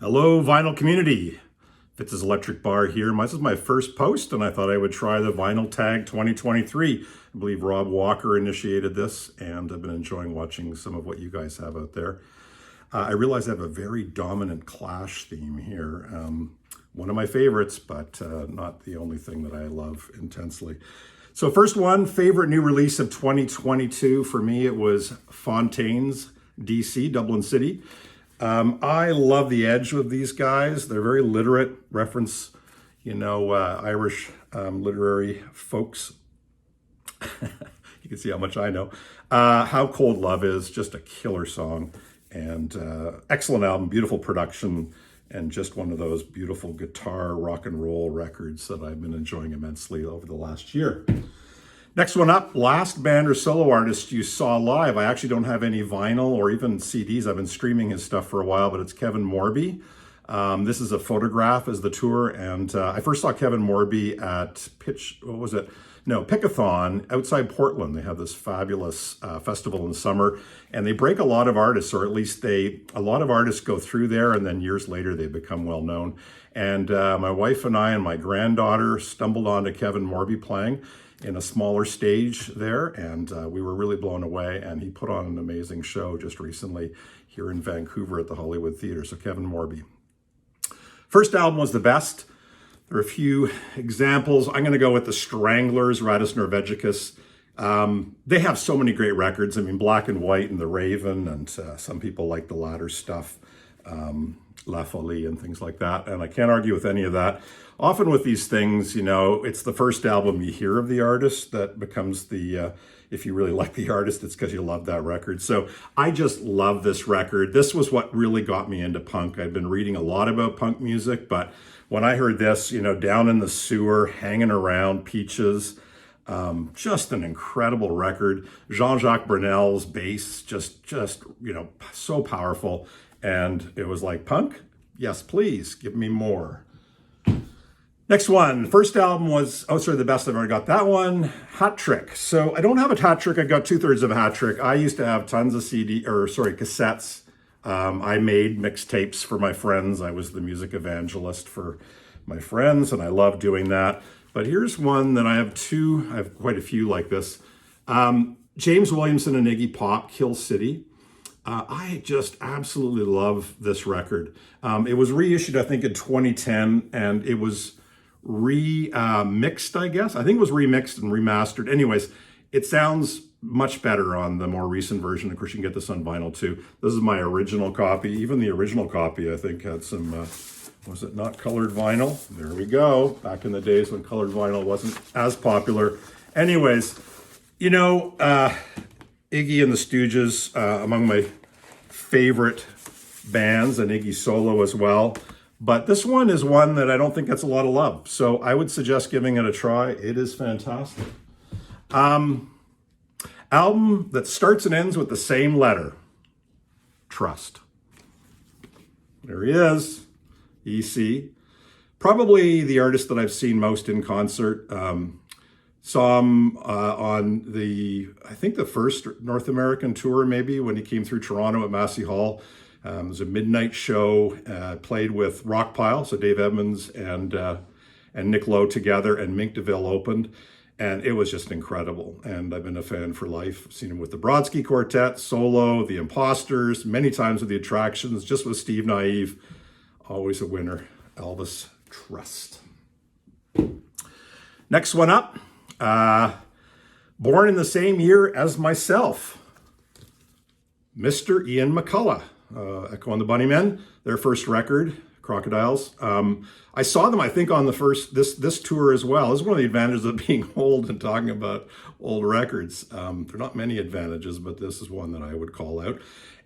Hello, vinyl community. Fitz's Electric Bar here. This is my first post, and I thought I would try the Vinyl Tag 2023. I believe Rob Walker initiated this, and I've been enjoying watching some of what you guys have out there. I realize I have a very dominant Clash theme here. One of my favorites, but not the only thing that I love intensely. So first one, favorite new release of 2022 for me, it was Fontaine's DC, Dublin City. I love the edge of these guys. They're very literate, reference, Irish literary folks. You can see how much I know. How Cold Love Is, just a killer song, and excellent album, beautiful production, and just one of those beautiful guitar rock and roll records that I've been enjoying immensely over the last year. Next one up, last band or solo artist you saw live. I actually don't have any vinyl or even CDs. I've been streaming his stuff for a while, but it's Kevin Morby. This is a photograph as the tour, and I first saw Kevin Morby at Pickathon outside Portland. They have this fabulous festival in summer, and they break a lot of artists, or at least a lot of artists go through there, and then years later they become well known. And my wife and I and my granddaughter stumbled onto Kevin Morby playing in a smaller stage there, and we were really blown away, and he put on an amazing show just recently here in Vancouver at the Hollywood Theatre. So Kevin Morby. First album was the best. There are a few examples. I'm going to go with the Stranglers, Radis Norvegicus. They have so many great records. I mean, Black and White and The Raven, and some people like the latter stuff, La Folie and things like that. And I can't argue with any of that. Often with these things, it's the first album you hear of the artist that becomes the, if you really like the artist, it's because you love that record. So I just love this record. This was what really got me into punk. I've been reading a lot about punk music, but when I heard this, Down in the Sewer, Hanging Around, Peaches, just an incredible record. Jean-Jacques Brunel's bass, just so powerful. And it was like, punk? Yes, please, give me more. Next one, first album was, the best I've ever got. That one, Hat Trick. So I don't have a hat trick, I got 2/3 of a hat trick. I used to have tons of cassettes. I made mixtapes for my friends. I was the music evangelist for my friends, and I love doing that. But here's one that I have quite a few like this. James Williamson and Iggy Pop, Kill City. I just absolutely love this record. It was reissued, I think, in 2010, and it was remixed, I guess. I think it was remixed and remastered. Anyways, it sounds much better on the more recent version. Of course, you can get this on vinyl too. This is my original copy. Even the original copy, I think, had some, was it not colored vinyl? There we go. Back in the days when colored vinyl wasn't as popular. Anyways, Iggy and the Stooges, among my favorite bands, and Iggy solo as well. But this one is one that I don't think gets a lot of love. So I would suggest giving it a try. It is fantastic. Album that starts and ends with the same letter. Trust. There he is. EC. Probably the artist that I've seen most in concert. Saw him on I think the first North American tour, maybe, when he came through Toronto at Massey Hall. It was a midnight show, played with Rockpile, so Dave Edmunds and Nick Lowe together, and Mink DeVille opened, and it was just incredible. And I've been a fan for life. I've seen him with the Brodsky Quartet, solo, the Imposters, many times with the Attractions, just with Steve Naive. Always a winner. Elvis, Trust. Next one up. Born in the same year as myself, Mr. Ian McCullough, Echo and the Bunnymen, their first record, Crocodiles. I saw them, I think, on the this tour as well. This is one of the advantages of being old and talking about old records. There are not many advantages, but this is one that I would call out.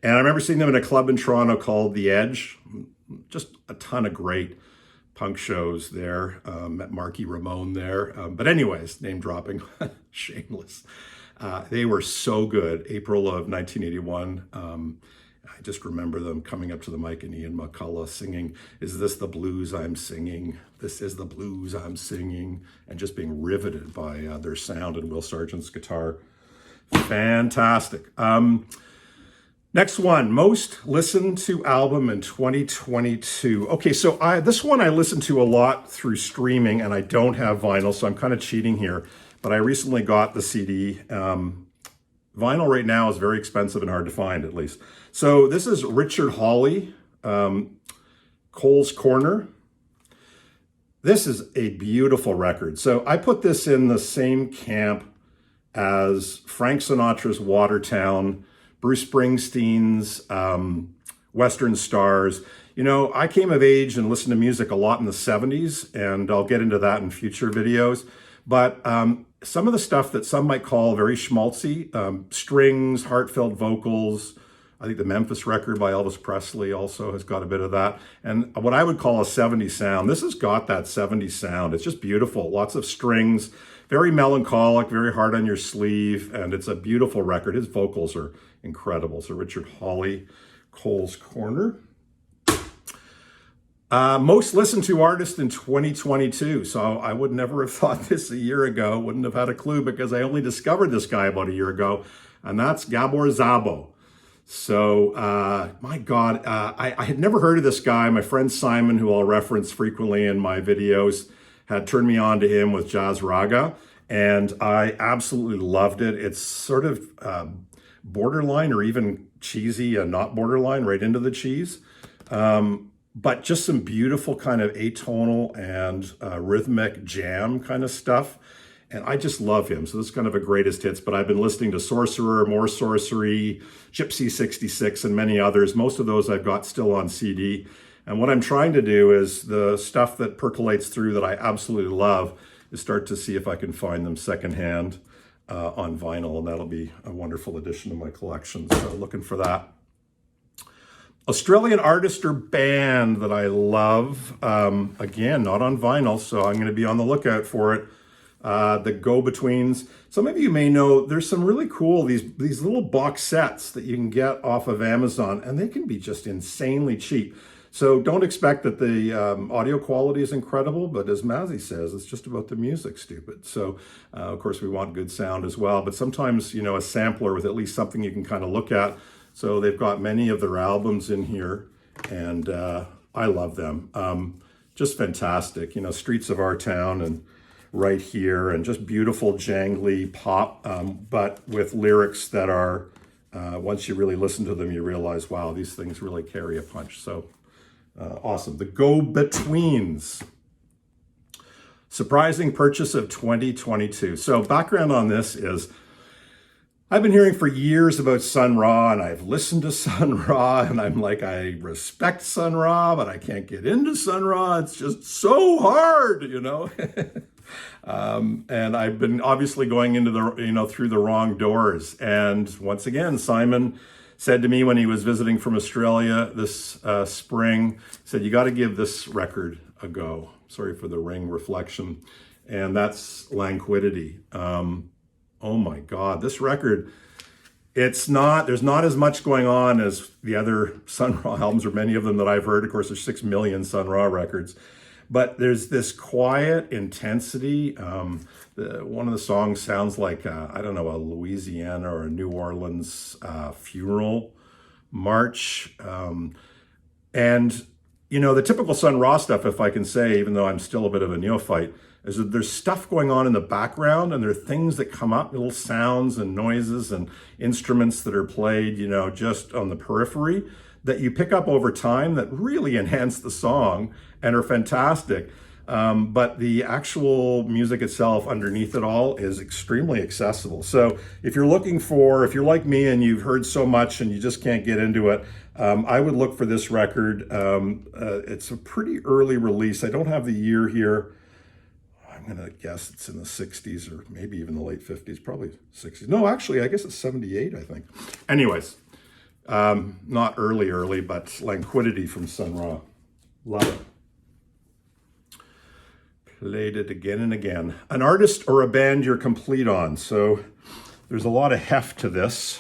And I remember seeing them in a club in Toronto called The Edge. Just a ton of great punk shows there. Met Marky Ramone there. But anyways, name dropping, shameless. They were so good. April of 1981. I just remember them coming up to the mic and Ian McCullough singing, "Is this the blues I'm singing? This is the blues I'm singing," and just being riveted by their sound and Will Sargent's guitar. Fantastic. Next one, most listened to album in 2022. Okay, so this one I listened to a lot through streaming, and I don't have vinyl, so I'm kind of cheating here. But I recently got the CD. Vinyl right now is very expensive and hard to find, at least. So this is Richard Hawley, Cole's Corner. This is a beautiful record. So I put this in the same camp as Frank Sinatra's Watertown, Bruce Springsteen's Western Stars. You know, I came of age and listened to music a lot in the 70s, and I'll get into that in future videos. But some of the stuff that some might call very schmaltzy, strings, heartfelt vocals. I think the Memphis record by Elvis Presley also has got a bit of that. And what I would call a 70s sound. This has got that 70s sound. It's just beautiful. Lots of strings, very melancholic, very hard on your sleeve. And it's a beautiful record. His vocals are incredible. So Richard Hawley, Cole's Corner. Most listened to artist in 2022. So I would never have thought this a year ago. Wouldn't have had a clue because I only discovered this guy about a year ago. And that's Gabor Szabo. So, my God, I had never heard of this guy. My friend Simon, who I'll reference frequently in my videos, had turned me on to him with Jazz Raga, and I absolutely loved it. It's sort of borderline or even cheesy and not borderline, right into the cheese. But just some beautiful kind of atonal and rhythmic jam kind of stuff. And I just love him. So this is kind of a greatest hits, but I've been listening to Sorcerer, More Sorcery, Gypsy 66, and many others. Most of those I've got still on CD. And what I'm trying to do is the stuff that percolates through that I absolutely love is start to see if I can find them secondhand on vinyl. And that'll be a wonderful addition to my collection. So looking for that. Australian artist or band that I love. Again, not on vinyl, so I'm going to be on the lookout for it. The Go-Betweens. Some of you may know there's some really cool, these little box sets that you can get off of Amazon, and they can be just insanely cheap. So don't expect that the audio quality is incredible, but as Mazzy says, it's just about the music, stupid. So of course we want good sound as well, but sometimes, you know, a sampler with at least something you can kind of look at. So they've got many of their albums in here, and I love them. Just fantastic, you know, Streets of Our Town and Right Here, and just beautiful jangly pop, but with lyrics that are, once you really listen to them, you realize, wow, these things really carry a punch. So awesome. The Go-Betweens. Surprising purchase of 2022. So background on this is, I've been hearing for years about Sun Ra, and I've listened to Sun Ra, and I'm like, I respect Sun Ra, but I can't get into Sun Ra. It's just so hard, you know? And I've been obviously going into the, you know, through the wrong doors. And once again, Simon said to me when he was visiting from Australia this spring, said, you got to give this record a go. Sorry for the ring reflection. And that's Languidity. Oh my God, this record, there's not as much going on as the other Sun Ra albums, or many of them that I've heard. Of course, there's 6 million Sun Ra records. But there's this quiet intensity. One of the songs sounds like, I don't know, a Louisiana or a New Orleans funeral march. And, you know, the typical Sun Ra stuff, if I can say, even though I'm still a bit of a neophyte, is that there's stuff going on in the background, and there are things that come up, little sounds and noises and instruments that are played, you know, just on the periphery, that you pick up over time that really enhance the song and are fantastic. But the actual music itself underneath it all is extremely accessible. So if you're like me and you've heard so much and you just can't get into it, I would look for this record. It's a pretty early release. I don't have the year here. I'm going to guess it's in the 60s or maybe even the late 50s, probably 60s. No, actually, I guess it's 78, I think. Anyways, not early, but Languidity from Sun Ra. Love it. Played it again and again. An artist or a band you're complete on. So there's a lot of heft to this.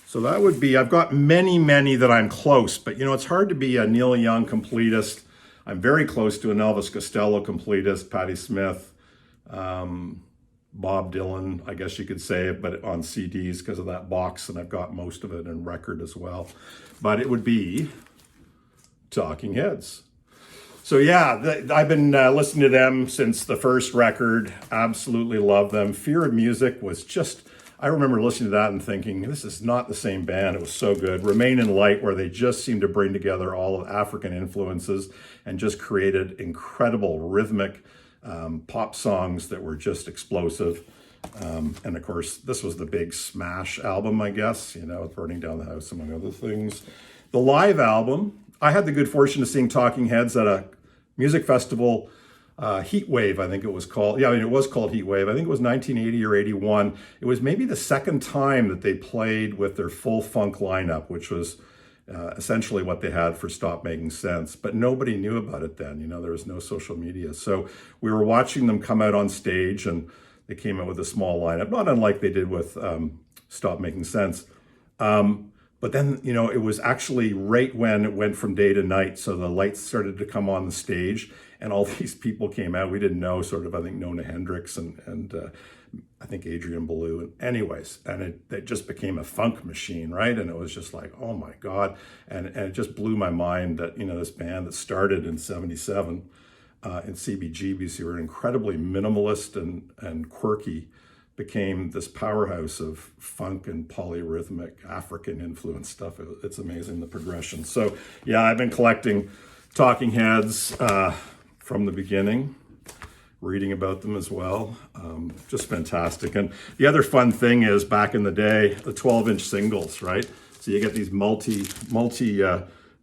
So that would be, I've got many that I'm close, but you know, it's hard to be a Neil Young completist. I'm very close to an Elvis Costello completist, Patti Smith. Bob Dylan, I guess you could say, but on CDs because of that box, and I've got most of it in record as well. But it would be Talking Heads. So yeah, I've been listening to them since the first record. Absolutely love them. Fear of Music was just, I remember listening to that and thinking, this is not the same band. It was so good. Remain in Light, where they just seemed to bring together all of African influences and just created incredible rhythmic pop songs that were just explosive. And of course, this was the big smash album, I guess, Burning Down the House, among other things. The live album, I had the good fortune of seeing Talking Heads at a music festival, Heat Wave, I think it was called. Yeah, I mean, it was called Heat Wave. I think it was 1980 or 81. It was maybe the second time that they played with their full funk lineup, which was essentially what they had for Stop Making Sense. But nobody knew about it then. There was no social media. So we were watching them come out on stage, and they came out with a small lineup, not unlike they did with Stop Making Sense. But then, it was actually right when it went from day to night. So the lights started to come on the stage and all these people came out. We didn't know, I think Nona Hendrix and I think Adrian Belew. Anyways, and it just became a funk machine, right? And it was just like, oh my God. And it just blew my mind that, this band that started in 77 in CBGBs, who were incredibly minimalist and quirky, became this powerhouse of funk and polyrhythmic African influence stuff. It's amazing, the progression. So yeah, I've been collecting Talking Heads from the beginning, reading about them as well. Just fantastic. And the other fun thing is, back in the day, the 12-inch singles, right? So you get these multi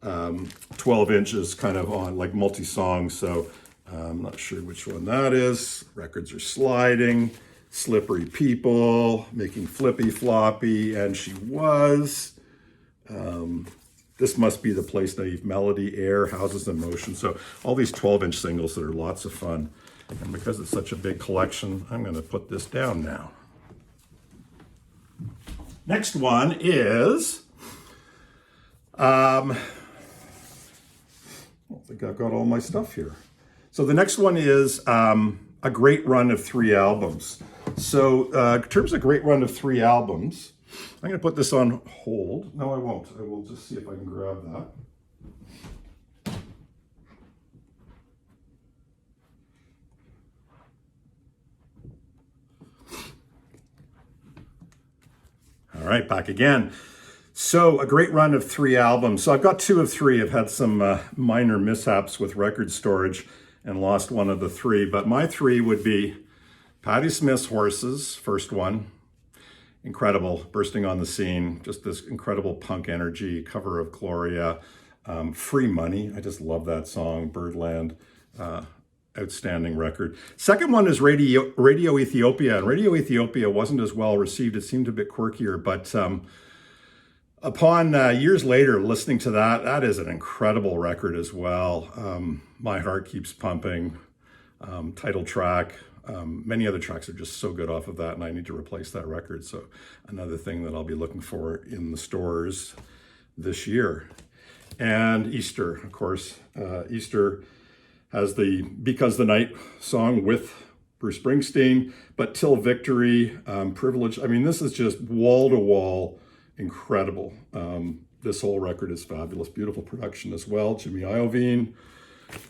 12 inches kind of on, like multi-songs. So I'm not sure which one that is. Records Are Sliding, Slippery People, Making Flippy Floppy, And She Was. This Must Be the Place, Naive Melody, Air, Houses in Motion. So all these 12-inch singles that are lots of fun. And because it's such a big collection, I'm going to put this down now. Next one is, I think I've got all my stuff here. So the next one is a great run of 3 albums. So in terms of great run of 3 albums, I'm going to put this on hold. No, I won't. I will just see if I can grab that. All right, back again. So a great run of 3 albums. So I've got 2 of 3. I've had some minor mishaps with record storage and lost one of the 3. But my 3 would be Patti Smith's Horses, first one. Incredible, bursting on the scene. Just this incredible punk energy, cover of Gloria. Free Money, I just love that song. Birdland, outstanding record. Second one is Radio Ethiopia. And Radio Ethiopia wasn't as well received. It seemed a bit quirkier, but upon years later listening to that is an incredible record as well. My Heart Keeps Pumping, title track. Many other tracks are just so good off of that, and I need to replace that record. So another thing that I'll be looking for in the stores this year. And Easter, of course. Easter has the Because the Night song with Bruce Springsteen, but Till Victory, Privilege. I mean, this is just wall-to-wall incredible. This whole record is fabulous. Beautiful production as well. Jimmy Iovine.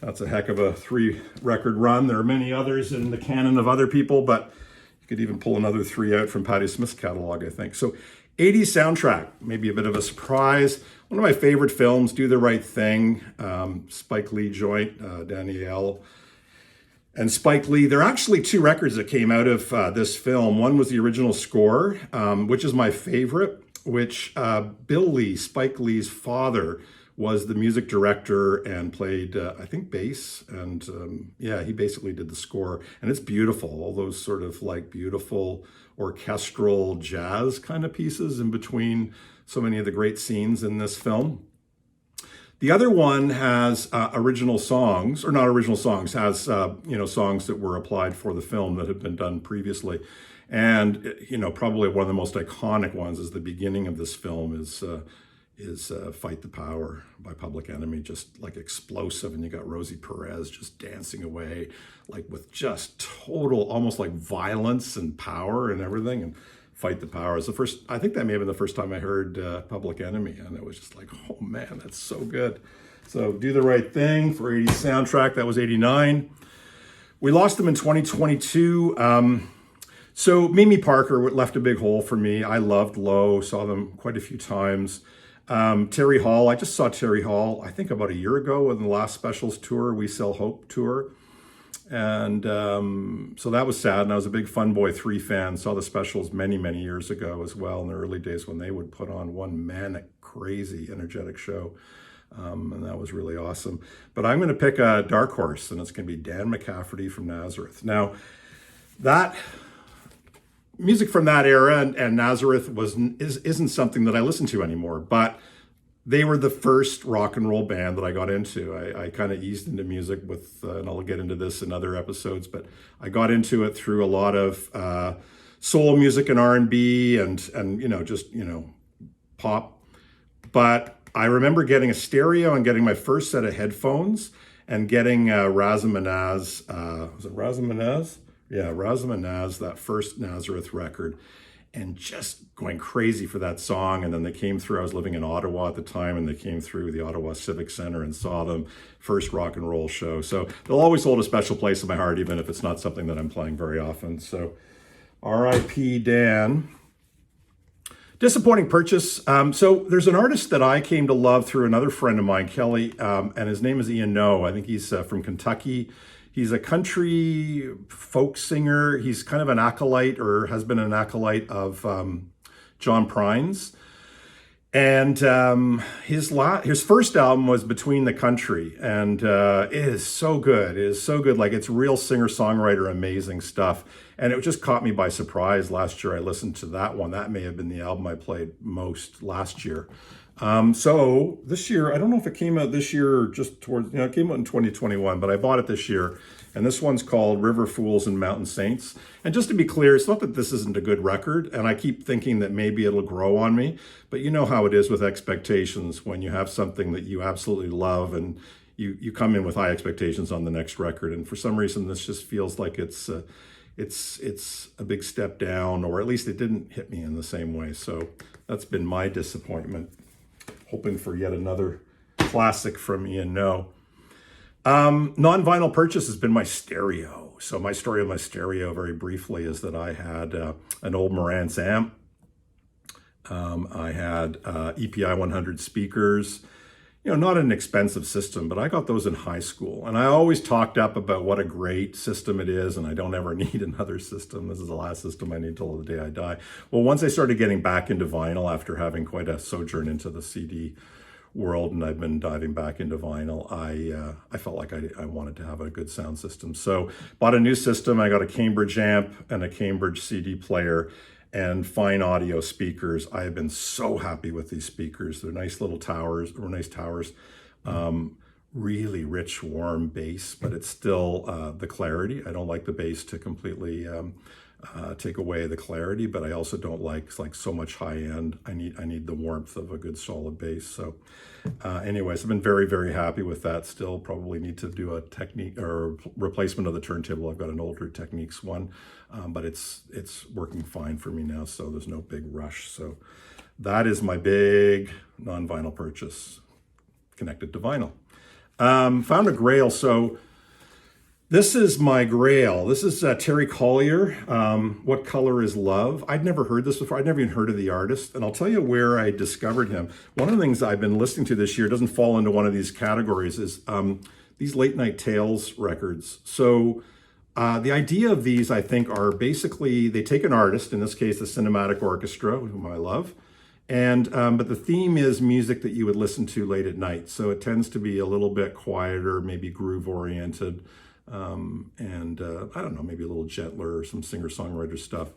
That's a heck of a 3-record run. There are many others in the canon of other people, but you could even pull another 3 out from Patti Smith's catalog, I think. So 80s soundtrack, maybe a bit of a surprise. One of my favorite films, Do the Right Thing, Spike Lee joint, Danielle and Spike Lee. There are actually 2 records that came out of this film. One was the original score, which is my favorite, which Bill Lee, Spike Lee's father, was the music director and played, I think, bass. And yeah, he basically did the score. And it's beautiful, all those sort of like beautiful orchestral jazz kind of pieces in between so many of the great scenes in this film. The other one has original songs, or not original songs, has songs that were applied for the film that had been done previously. And probably one of the most iconic ones is the beginning of this film is Fight the Power by Public Enemy, just like explosive. And you got Rosie Perez just dancing away, like with just total, almost like violence and power and everything. And Fight the Power is the first, I think that may have been the first time I heard Public Enemy. And it was just like, oh man, that's so good. So Do the Right Thing for 80s soundtrack, that was 89. We lost them in 2022. So Mimi Parker left a big hole for me. I loved Low, saw them quite a few times. Terry Hall, I just saw Terry Hall, I think about a year ago in the last Specials tour, We Sell Hope tour. And so that was sad. And I was a big Fun Boy 3 fan, saw the Specials many, many years ago as well, in the early days when they would put on one manic, crazy, energetic show. And that was really awesome. But I'm going to pick a dark horse, and it's going to be Dan McCafferty from Nazareth. Now, that music from that era and Nazareth isn't something that I listen to anymore, but they were the first rock and roll band that I got into. I kind of eased into music with, and I'll get into this in other episodes, but I got into it through a lot of soul music and R&B and just pop. But I remember getting a stereo and getting my first set of headphones and getting Razamanaz. Was it Razamanaz? Yeah, Razamanaz, that first Nazareth record, and just going crazy for that song. And then they came through, I was living in Ottawa at the time, and they came through the Ottawa Civic Center and saw them, first rock and roll show. So they'll always hold a special place in my heart, even if it's not something that I'm playing very often. So R.I.P. Dan. Disappointing purchase. So there's an artist that I came to love through another friend of mine, Kelly, and his name is Ian No. I think he's from Kentucky. He's a country folk singer. He's kind of an acolyte, or has been an acolyte of John Prine's. And his first album was Between the Country, and it is so good. It is so good. Like, it's real singer-songwriter, amazing stuff. And it just caught me by surprise last year. I listened to that one. That may have been the album I played most last year. So this year, I don't know if it came out this year or just towards, it came out in 2021, but I bought it this year. And this one's called River Fools and Mountain Saints. And just to be clear, it's not that this isn't a good record. And I keep thinking that maybe it'll grow on me. But you know how it is with expectations when you have something that you absolutely love and you come in with high expectations on the next record. And for some reason, this just feels like it's a big step down, or at least it didn't hit me in the same way. So that's been my disappointment. Hoping for yet another classic from Ian No. Non-vinyl purchase has been my stereo. So my story of my stereo, very briefly, is that I had an old Marantz amp. I had EPI 100 speakers. Not an expensive system, but I got those in high school. And I always talked up about what a great system it is, and I don't ever need another system. This is the last system I need till the day I die. Well, once I started getting back into vinyl after having quite a sojourn into the CD world, and I've been diving back into vinyl, I felt like I wanted to have a good sound system. So bought a new system. I got a Cambridge amp and a Cambridge CD player and fine audio speakers. I have been so happy with these speakers. They're nice little towers, or nice towers. Really rich, warm bass, but it's still the clarity. I don't like the bass to completely take away the clarity, but I also don't like so much high end. I need the warmth of a good solid bass. So anyways, I've been very, very happy with that. Still probably need to do a technique or replacement of the turntable. I've got an older Techniques one, but it's working fine for me now, so there's no big rush. So that is my big non-vinyl purchase connected to vinyl. Found a grail. So this is my grail. This is Terry Collier. What Color is Love? I'd never heard this before. I'd never even heard of the artist. And I'll tell you where I discovered him. One of the things I've been listening to this year, doesn't fall into one of these categories, is these Late Night Tales records. So the idea of these, I think, are basically, they take an artist, in this case, the Cinematic Orchestra, whom I love, and but the theme is music that you would listen to late at night. So it tends to be a little bit quieter, maybe groove oriented, and I don't know, maybe a little gentler, or some singer-songwriter stuff.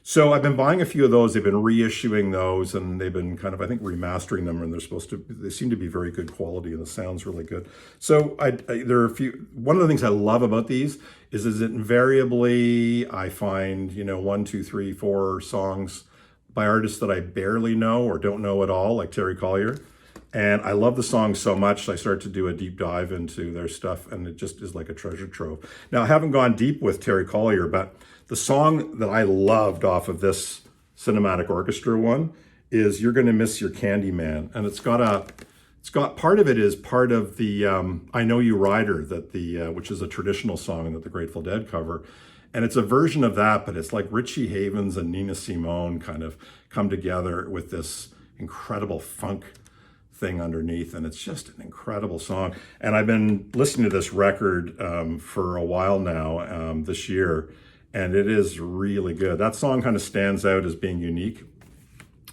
So I've been buying a few of those. They've been reissuing those, and they've been kind of, I think, remastering them, and they seem to be very good quality, and the sound's really good. So there are a few. One of the things I love about these is that invariably I find 1, 2, 3, 4 songs by artists that I barely know or don't know at all, like Terry Collier. And I love the song so much, I started to do a deep dive into their stuff, and it just is like a treasure trove. Now, I haven't gone deep with Terry Collier, but the song that I loved off of this cinematic orchestra one is "You're Gonna Miss Your Candy Man," and it's got part of it is part of the "I Know You Rider," which is a traditional song that the Grateful Dead cover, and it's a version of that, but it's like Richie Havens and Nina Simone kind of come together with this incredible funk thing underneath, and it's just an incredible song. And I've been listening to this record for a while now, this year, and it is really good. That song kind of stands out as being unique,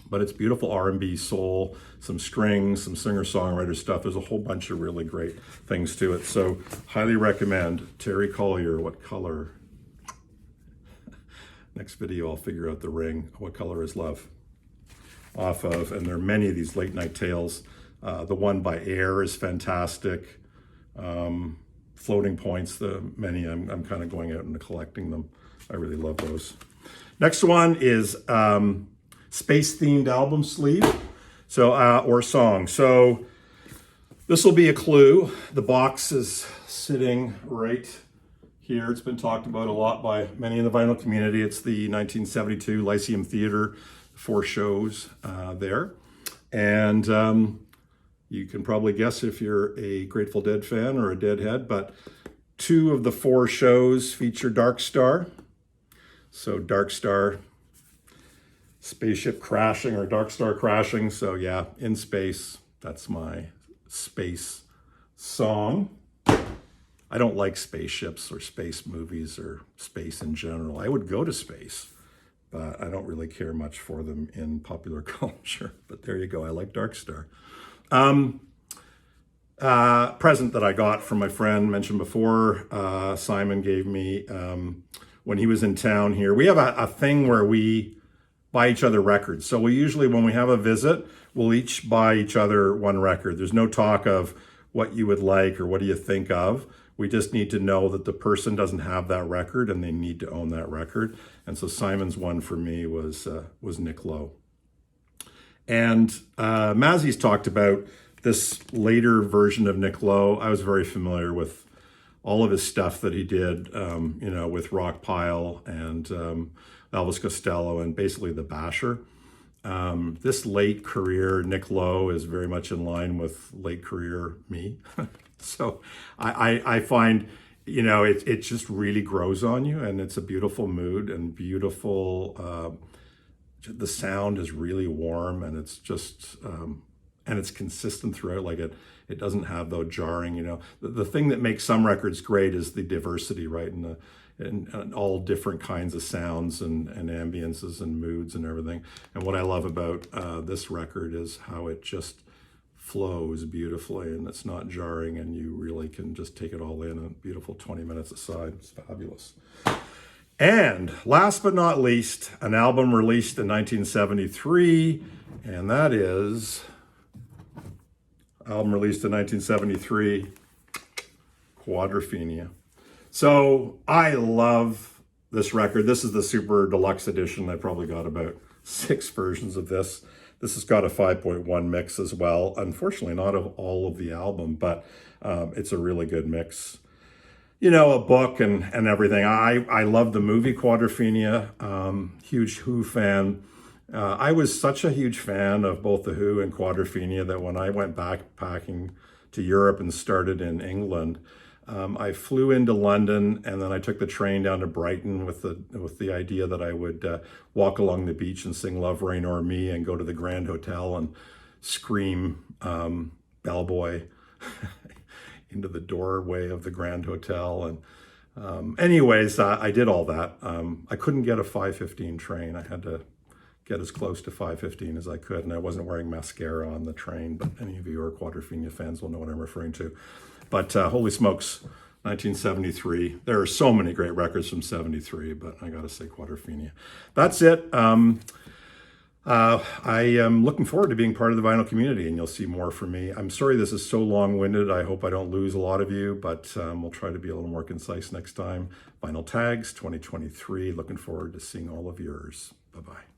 but it's beautiful R&B, soul, some strings, some singer-songwriter stuff. There's a whole bunch of really great things to it. So highly recommend Terry Collier, What Color? Next video, I'll figure out the ring. What Color Is Love? Off of, and there are many of these late night tales. The one by Air is fantastic. Floating Points, I'm kind of going out and collecting them. I really love those. Next one is space themed album sleeve, or song. So this will be a clue. The box is sitting right here. It's been talked about a lot by many in the vinyl community. It's the 1972 Lyceum Theater, 4 shows there. And you can probably guess if you're a Grateful Dead fan or a Deadhead, but 2 of the 4 shows feature Dark Star. So Dark Star, spaceship crashing or Dark Star crashing. So yeah, in space, that's my space song. I don't like spaceships or space movies or space in general. I would go to space, but I don't really care much for them in popular culture. But there you go. I like Dark Star. Present that I got from my friend mentioned before, Simon gave me when he was in town here. We have a thing where we buy each other records. So we usually, when we have a visit, we'll each buy each other one record. There's no talk of what you would like or what do you think of. We just need to know that the person doesn't have that record and they need to own that record. And so Simon's one for me was Nick Lowe. And Mazzy's talked about this later version of Nick Lowe. I was very familiar with all of his stuff that he did, with Rockpile and Elvis Costello and basically the Basher. This late career Nick Lowe is very much in line with late career me. So I find, it just really grows on you, and it's a beautiful mood and beautiful, the sound is really warm, and it's just, and it's consistent throughout. Like it doesn't have though jarring, the thing that makes some records great is the diversity, right? And all different kinds of sounds and ambiences and moods and everything. And what I love about this record is how it just flows beautifully, and it's not jarring, and you really can just take it all in a beautiful 20 minutes aside. It's fabulous. And last but not least, an album released in 1973, and that is album released in 1973, Quadrophenia. So I love this record. This is the super deluxe edition. I probably got about 6 versions of this. This has got a 5.1 mix as well. Unfortunately, not of all of the album, but it's a really good mix. A book and everything. I love the movie Quadrophenia. Huge Who fan. I was such a huge fan of both The Who and Quadrophenia that when I went backpacking to Europe and started in England, I flew into London, and then I took the train down to Brighton with the idea that I would walk along the beach and sing Love Rain or Me and go to the Grand Hotel and scream Bellboy into the doorway of the Grand Hotel. And anyways, I did all that. I couldn't get a 5:15 train. I had to get as close to 5:15 as I could, and I wasn't wearing mascara on the train, but any of you who are Quadrophenia fans will know what I'm referring to. But holy smokes, 1973. There are so many great records from 73, but I gotta say Quadrophenia. That's it. I am looking forward to being part of the vinyl community, and you'll see more from me. I'm sorry this is so long-winded. I hope I don't lose a lot of you, but we'll try to be a little more concise next time. Vinyl Tags 2023. Looking forward to seeing all of yours. Bye-bye.